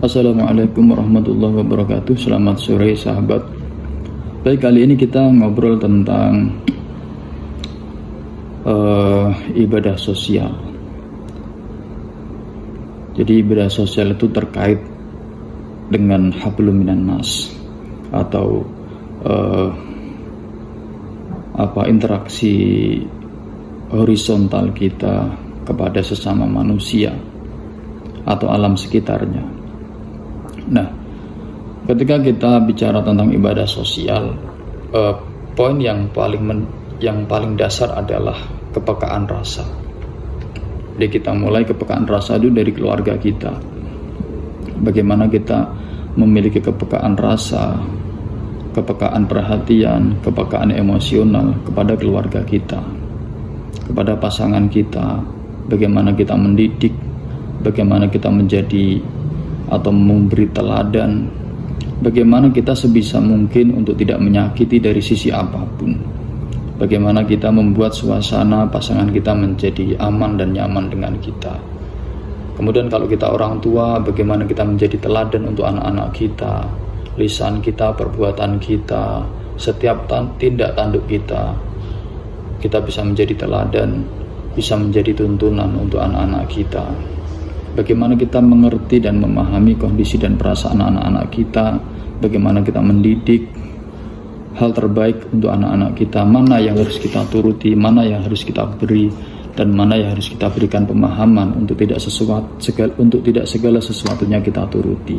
Assalamualaikum warahmatullahi wabarakatuh. Selamat sore sahabat. Baik, kali ini kita ngobrol tentang ibadah sosial. Jadi ibadah sosial itu terkait dengan hablum minan nas, atau interaksi horizontal kita kepada sesama manusia atau alam sekitarnya. Nah, ketika kita bicara tentang ibadah sosial, poin yang paling dasar adalah kepekaan rasa. Jadi kita mulai kepekaan rasa itu dari keluarga kita. Bagaimana kita memiliki kepekaan rasa, kepekaan perhatian, kepekaan emosional kepada keluarga kita, kepada pasangan kita. Bagaimana kita mendidik, bagaimana kita menjadi atau memberi teladan, bagaimana kita sebisa mungkin untuk tidak menyakiti dari sisi apapun, bagaimana kita membuat suasana pasangan kita menjadi aman dan nyaman dengan kita. Kemudian kalau kita orang tua, bagaimana kita menjadi teladan untuk anak-anak kita, lisan kita, perbuatan kita, setiap tindak tanduk kita bisa menjadi teladan, bisa menjadi tuntunan untuk anak-anak kita. Bagaimana kita mengerti dan memahami kondisi dan perasaan anak-anak kita, bagaimana kita mendidik hal terbaik untuk anak-anak kita, mana yang harus kita turuti, mana yang harus kita beri, dan mana yang harus kita berikan pemahaman untuk tidak segala sesuatunya kita turuti.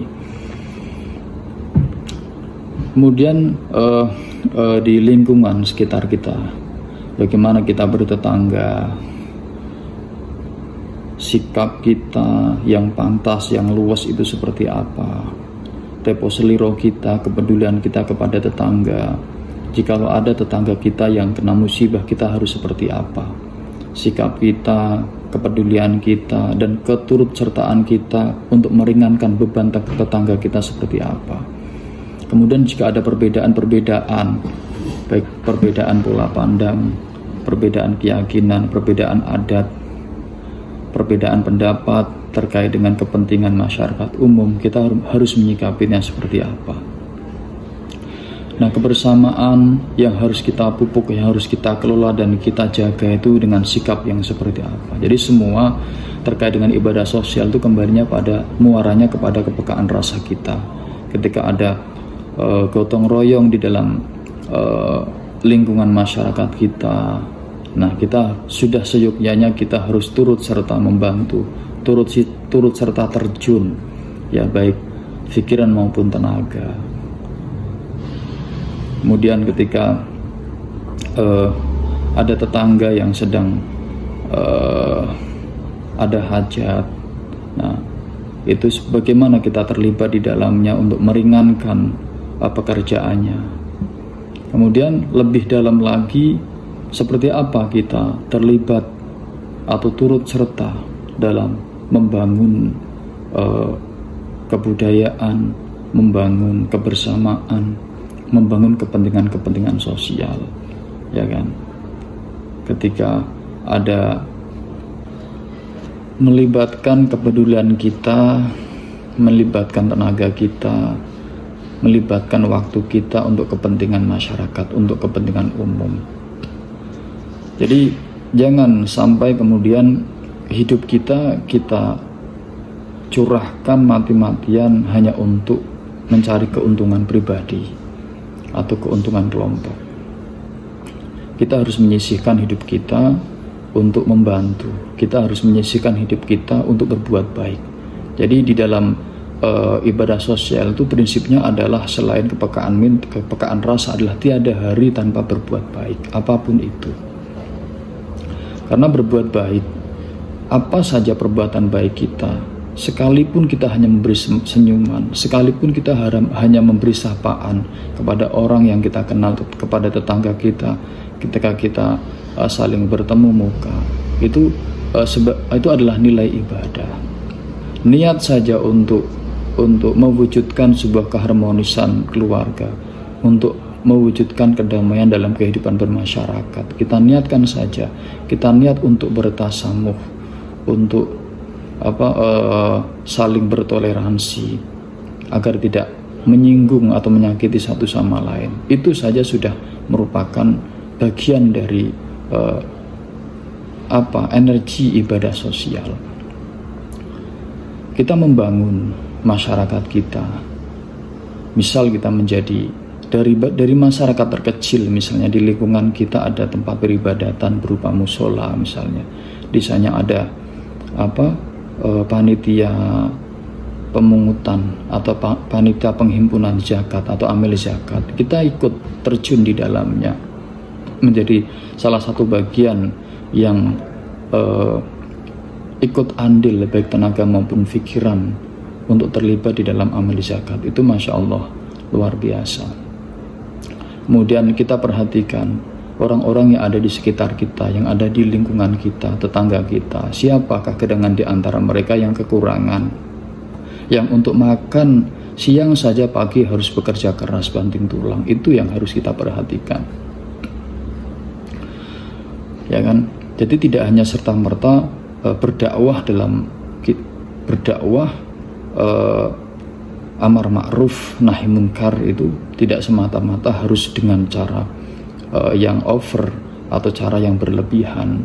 Kemudian di lingkungan sekitar kita, bagaimana kita bertetangga, sikap kita yang pantas, yang luas itu seperti apa, tempo seliro kita, kepedulian kita kepada tetangga. Jikalau ada tetangga kita yang kena musibah, kita harus seperti apa, sikap kita, kepedulian kita, dan keturutsertaan kita untuk meringankan beban tetangga kita seperti apa. Kemudian jika ada perbedaan-perbedaan, baik perbedaan pola pandang, perbedaan keyakinan, perbedaan adat, perbedaan pendapat terkait dengan kepentingan masyarakat umum, kita harus menyikapinya seperti apa. Nah, kebersamaan yang harus kita pupuk, yang harus kita kelola dan kita jaga itu dengan sikap yang seperti apa. Jadi semua terkait dengan ibadah sosial itu kembalinya pada muaranya kepada kepekaan rasa kita. Ketika ada gotong royong di dalam lingkungan masyarakat kita, nah kita sudah seyogyanya kita harus turut serta membantu, turut serta terjun, ya baik pikiran maupun tenaga. Kemudian ketika ada tetangga yang sedang ada hajat, nah itu bagaimana kita terlibat di dalamnya untuk meringankan pekerjaannya. Kemudian lebih dalam lagi, seperti apa kita terlibat atau turut serta dalam membangun kebudayaan, membangun kebersamaan, membangun kepentingan-kepentingan sosial, ya kan? Ketika ada melibatkan kepedulian kita, melibatkan tenaga kita, melibatkan waktu kita untuk kepentingan masyarakat, untuk kepentingan umum. Jadi jangan sampai kemudian hidup kita curahkan mati-matian hanya untuk mencari keuntungan pribadi atau keuntungan kelompok. Kita harus menyisihkan hidup kita untuk membantu. Kita harus menyisihkan hidup kita untuk berbuat baik. Jadi di dalam ibadah sosial itu prinsipnya adalah selain kepekaan rasa adalah tiada hari tanpa berbuat baik, apapun itu. Karena berbuat baik, apa saja perbuatan baik kita, sekalipun kita hanya memberi senyuman, sekalipun kita hanya memberi sapaan kepada orang yang kita kenal, kepada tetangga kita, ketika kita saling bertemu muka, itu adalah nilai ibadah. Niat saja untuk mewujudkan sebuah keharmonisan keluarga, untuk mewujudkan kedamaian dalam kehidupan bermasyarakat. Kita niatkan saja, kita niat untuk bertasamuh, untuk saling bertoleransi, agar tidak menyinggung atau menyakiti satu sama lain. Itu saja sudah merupakan bagian dari energi ibadah sosial. Kita membangun masyarakat kita. Misal kita menjadi dari masyarakat terkecil, misalnya di lingkungan kita ada tempat peribadatan berupa musola misalnya. Di sana ada panitia pemungutan atau panitia penghimpunan zakat atau amil zakat. Kita ikut terjun di dalamnya, menjadi salah satu bagian yang ikut andil baik tenaga maupun pikiran untuk terlibat di dalam amil zakat. Itu Masya Allah luar biasa. Kemudian kita perhatikan orang-orang yang ada di sekitar kita, yang ada di lingkungan kita, tetangga kita. Siapakah gedangan di antara mereka yang kekurangan, yang untuk makan siang saja pagi harus bekerja keras banting tulang? Itu yang harus kita perhatikan, ya kan? Jadi tidak hanya serta-merta berdakwah amar ma'ruf nahi munkar itu tidak semata-mata harus dengan cara yang over atau cara yang berlebihan.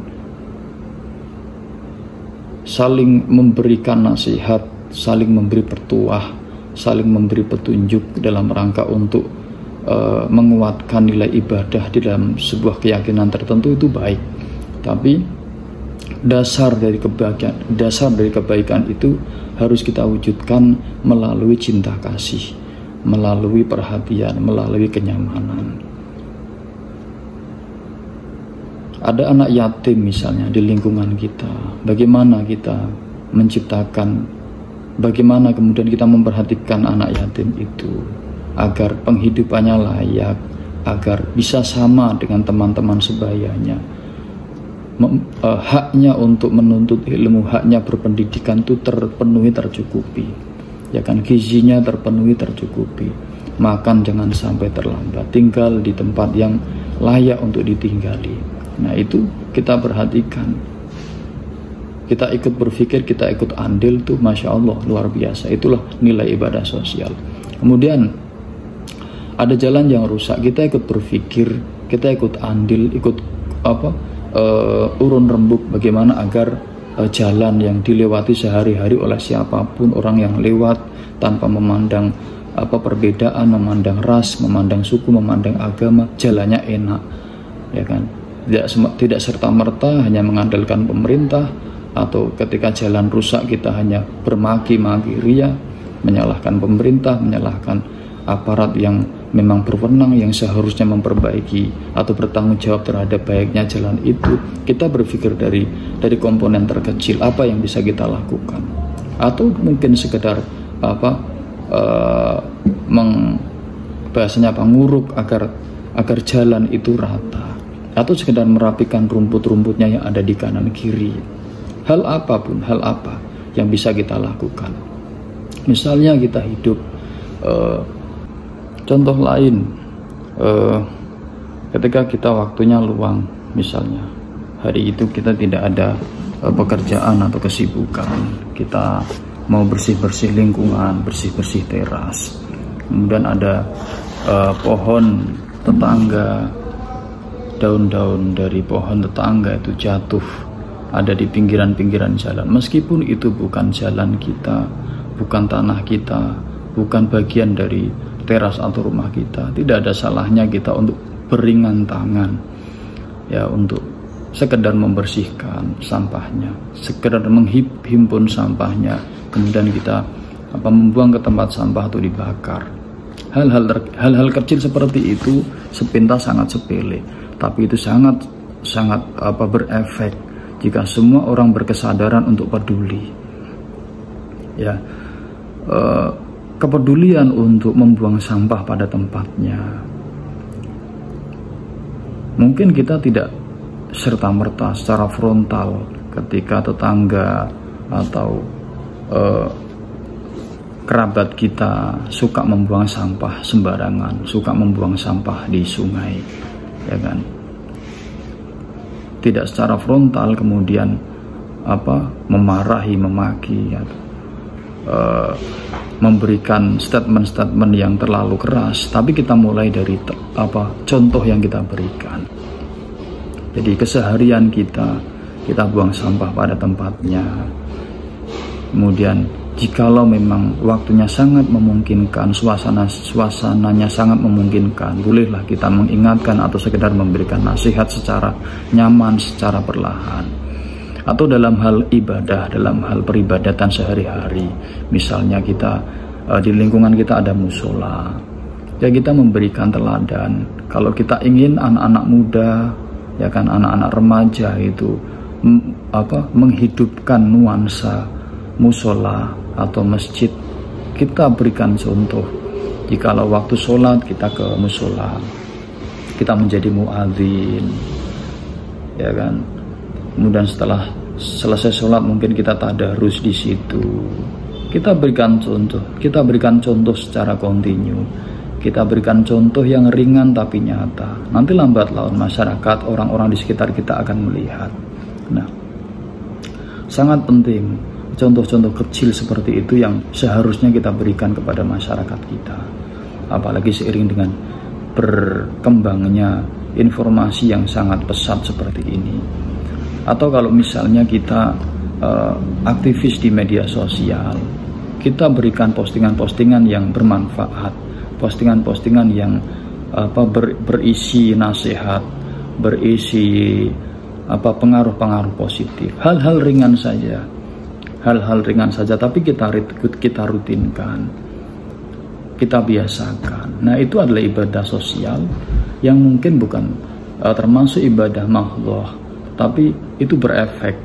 Saling memberikan nasihat, saling memberi pertuah, saling memberi petunjuk dalam rangka untuk menguatkan nilai ibadah di dalam sebuah keyakinan tertentu itu baik. Tapi dasar dari kebaikan itu harus kita wujudkan melalui cinta kasih, melalui perhatian, melalui kenyamanan. Ada anak yatim misalnya di lingkungan kita, bagaimana kita menciptakan, bagaimana kemudian kita memperhatikan anak yatim itu agar penghidupannya layak, agar bisa sama dengan teman-teman sebayanya. Haknya untuk menuntut ilmu, haknya berpendidikan itu terpenuhi, tercukupi, ya kan, gizinya terpenuhi, tercukupi, makan jangan sampai terlambat, tinggal di tempat yang layak untuk ditinggali. Nah itu kita perhatikan, kita ikut berpikir, kita ikut andil tuh, Masya Allah luar biasa. Itulah nilai ibadah sosial. Kemudian ada jalan yang rusak, kita ikut berpikir, kita ikut andil, ikut urun rembuk bagaimana agar jalan yang dilewati sehari-hari oleh siapapun orang yang lewat, tanpa memandang perbedaan, memandang ras, memandang suku, memandang agama, jalannya enak, ya kan? Tidak serta-merta hanya mengandalkan pemerintah, atau ketika jalan rusak kita hanya bermaki-maki ria, menyalahkan pemerintah, menyalahkan aparat yang memang berwenang, yang seharusnya memperbaiki atau bertanggung jawab terhadap baiknya jalan itu. Kita berpikir dari komponen terkecil, apa yang bisa kita lakukan, atau mungkin sekedar bahasanya nguruk agar jalan itu rata, atau sekedar merapikan rumput-rumputnya yang ada di kanan kiri. Hal apa yang bisa kita lakukan. Misalnya kita hidup, contoh lain, ketika kita waktunya luang, misalnya hari itu kita tidak ada pekerjaan atau kesibukan, kita mau bersih-bersih lingkungan, bersih-bersih teras, kemudian ada pohon tetangga, daun-daun dari pohon tetangga itu jatuh, ada di pinggiran-pinggiran jalan. Meskipun itu bukan jalan kita, bukan tanah kita, bukan bagian dari teras atau rumah kita, tidak ada salahnya kita untuk beringan tangan, ya, untuk sekedar membersihkan sampahnya, sekedar menghimpun sampahnya, kemudian kita membuang ke tempat sampah atau dibakar. Hal-hal kecil seperti itu sepintas sangat sepele, tapi itu sangat berefek jika semua orang berkesadaran untuk peduli, ya. Kepedulian untuk membuang sampah pada tempatnya. Mungkin kita tidak serta-merta secara frontal ketika tetangga atau kerabat kita suka membuang sampah sembarangan, suka membuang sampah di sungai, ya kan? Tidak secara frontal kemudian memarahi, memaki, memberikan statement-statement yang terlalu keras, tapi kita mulai dari contoh yang kita berikan. Jadi keseharian kita buang sampah pada tempatnya. Kemudian jikalau memang waktunya sangat memungkinkan, suasananya sangat memungkinkan, bolehlah kita mengingatkan atau sekedar memberikan nasihat secara nyaman, secara perlahan. Atau dalam hal ibadah, dalam hal peribadatan sehari-hari, misalnya kita di lingkungan kita ada musola, ya kita memberikan teladan. Kalau kita ingin anak-anak muda, ya kan, anak-anak remaja itu menghidupkan nuansa musola atau masjid, kita berikan contoh. Jikalau waktu sholat kita ke musola, kita menjadi muadzin, ya kan. Kemudian setelah selesai sholat mungkin kita tadarus di situ. Kita berikan contoh secara kontinu. Kita berikan contoh yang ringan tapi nyata. Nanti lambat laun masyarakat, orang-orang di sekitar kita akan melihat. Nah, sangat penting contoh-contoh kecil seperti itu yang seharusnya kita berikan kepada masyarakat kita. Apalagi seiring dengan berkembangnya informasi yang sangat pesat seperti ini. Atau kalau misalnya kita aktivis di media sosial, kita berikan postingan-postingan yang bermanfaat, postingan-postingan yang berisi nasihat, berisi pengaruh-pengaruh positif, hal-hal ringan saja, tapi kita rutinkan, kita biasakan. Nah, itu adalah ibadah sosial yang mungkin bukan termasuk ibadah mahdhah, tapi itu berefek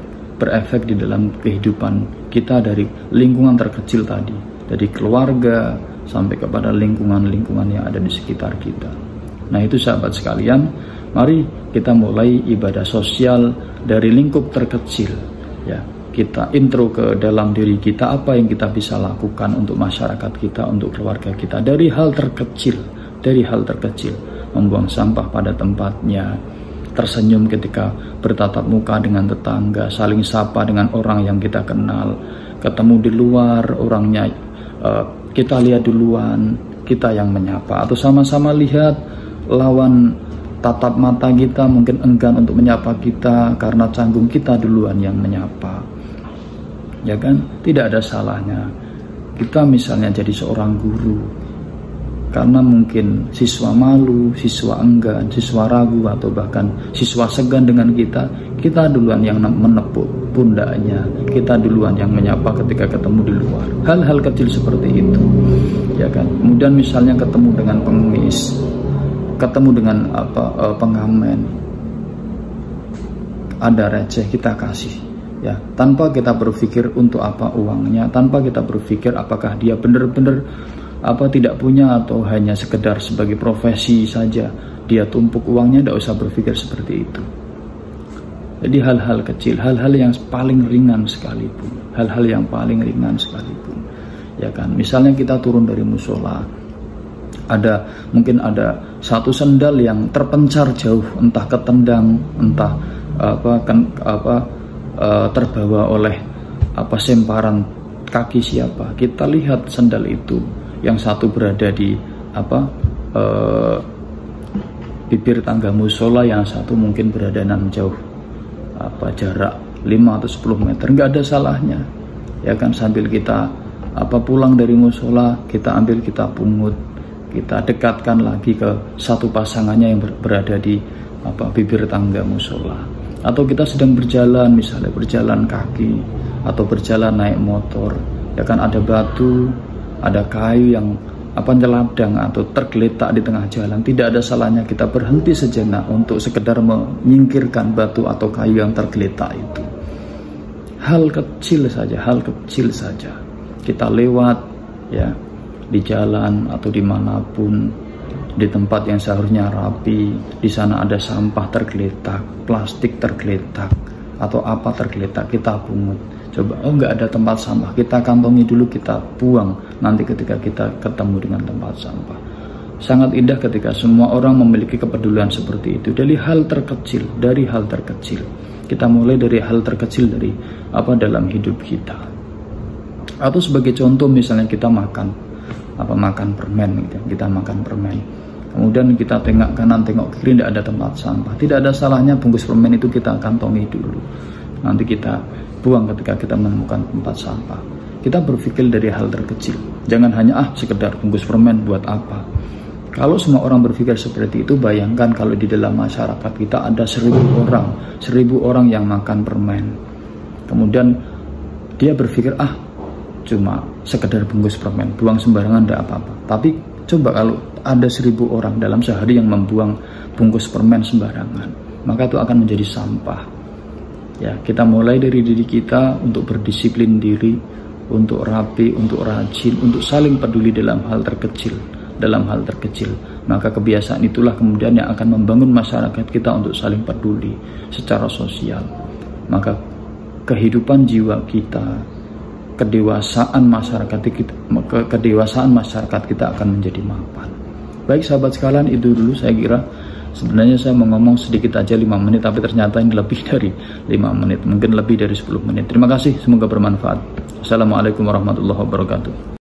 di dalam kehidupan kita dari lingkungan terkecil tadi, dari keluarga sampai kepada lingkungan-lingkungan yang ada di sekitar kita. Nah, itu sahabat sekalian, mari kita mulai ibadah sosial dari lingkup terkecil, ya. Kita intro ke dalam diri kita, apa yang kita bisa lakukan untuk masyarakat kita, untuk keluarga kita, dari hal terkecil, membuang sampah pada tempatnya, tersenyum ketika bertatap muka dengan tetangga, saling sapa dengan orang yang kita kenal, ketemu di luar orangnya, kita lihat duluan, kita yang menyapa, atau sama-sama lihat lawan tatap mata kita mungkin enggan untuk menyapa kita karena canggung, kita duluan yang menyapa, ya kan? Tidak ada salahnya kita misalnya jadi seorang guru, karena mungkin siswa malu, siswa enggan, siswa ragu, atau bahkan siswa segan dengan kita duluan yang menepuk pundaknya, kita duluan yang menyapa ketika ketemu di luar. Hal-hal kecil seperti itu, ya kan? Kemudian misalnya ketemu dengan pengemis, ketemu dengan pengamen, ada receh kita kasih, ya, tanpa kita berpikir untuk apa uangnya, tanpa kita berpikir apakah dia benar-benar tidak punya atau hanya sekedar sebagai profesi saja dia tumpuk uangnya. Tidak usah berpikir seperti itu. Jadi hal-hal kecil, hal-hal yang paling ringan sekalipun, ya kan. Misalnya kita turun dari musola, mungkin ada satu sendal yang terpencar jauh, entah ketendang, entah terbawa oleh semparan kaki siapa. Kita lihat sendal itu, yang satu berada di bibir tangga musola, yang satu mungkin berada jauh, jarak 5 atau 10 meter. Nggak ada salahnya, ya kan. Sambil kita pulang dari musola, kita ambil, kita pungut, kita dekatkan lagi ke satu pasangannya yang berada di bibir tangga musola. Atau kita sedang berjalan, misalnya berjalan kaki atau berjalan naik motor, ya kan, ada batu, ada kayu yang nyeladang atau tergeletak di tengah jalan. Tidak ada salahnya kita berhenti sejenak untuk sekedar menyingkirkan batu atau kayu yang tergeletak itu. Hal kecil saja. Kita lewat, ya, di jalan atau dimanapun, di tempat yang seharusnya rapi, di sana ada sampah tergeletak, plastik tergeletak, atau tergeletak, kita pungut. Coba, nggak ada tempat sampah, kita kantongi dulu, kita buang nanti ketika kita ketemu dengan tempat sampah. Sangat indah ketika semua orang memiliki kepedulian seperti itu. Dari hal terkecil, kita mulai dari hal terkecil dalam hidup kita. Atau sebagai contoh misalnya kita makan permen gitu. Kita makan permen, kemudian kita tengok kanan tengok kiri, tidak ada tempat sampah. Tidak ada salahnya bungkus permen itu kita kantongi dulu, nanti kita buang ketika kita menemukan tempat sampah. Kita berpikir dari hal terkecil, jangan hanya sekedar bungkus permen buat apa. Kalau semua orang berpikir seperti itu, bayangkan kalau di dalam masyarakat kita ada 1000 orang yang makan permen, kemudian dia berpikir cuma sekedar bungkus permen, buang sembarangan tidak apa-apa. Tapi coba kalau ada 1000 orang dalam sehari yang membuang bungkus permen sembarangan, maka itu akan menjadi sampah. Ya, kita mulai dari diri kita untuk berdisiplin diri, untuk rapi, untuk rajin, untuk saling peduli dalam hal terkecil. Maka kebiasaan itulah kemudian yang akan membangun masyarakat kita untuk saling peduli secara sosial. Maka kehidupan jiwa kita, kedewasaan masyarakat kita akan menjadi mapan. Baik sahabat sekalian, itu dulu saya kira. Sebenarnya saya mau ngomong sedikit aja 5 menit, tapi ternyata ini lebih dari 5 menit, mungkin lebih dari 10 menit. Terima kasih, semoga bermanfaat. Assalamualaikum warahmatullahi wabarakatuh.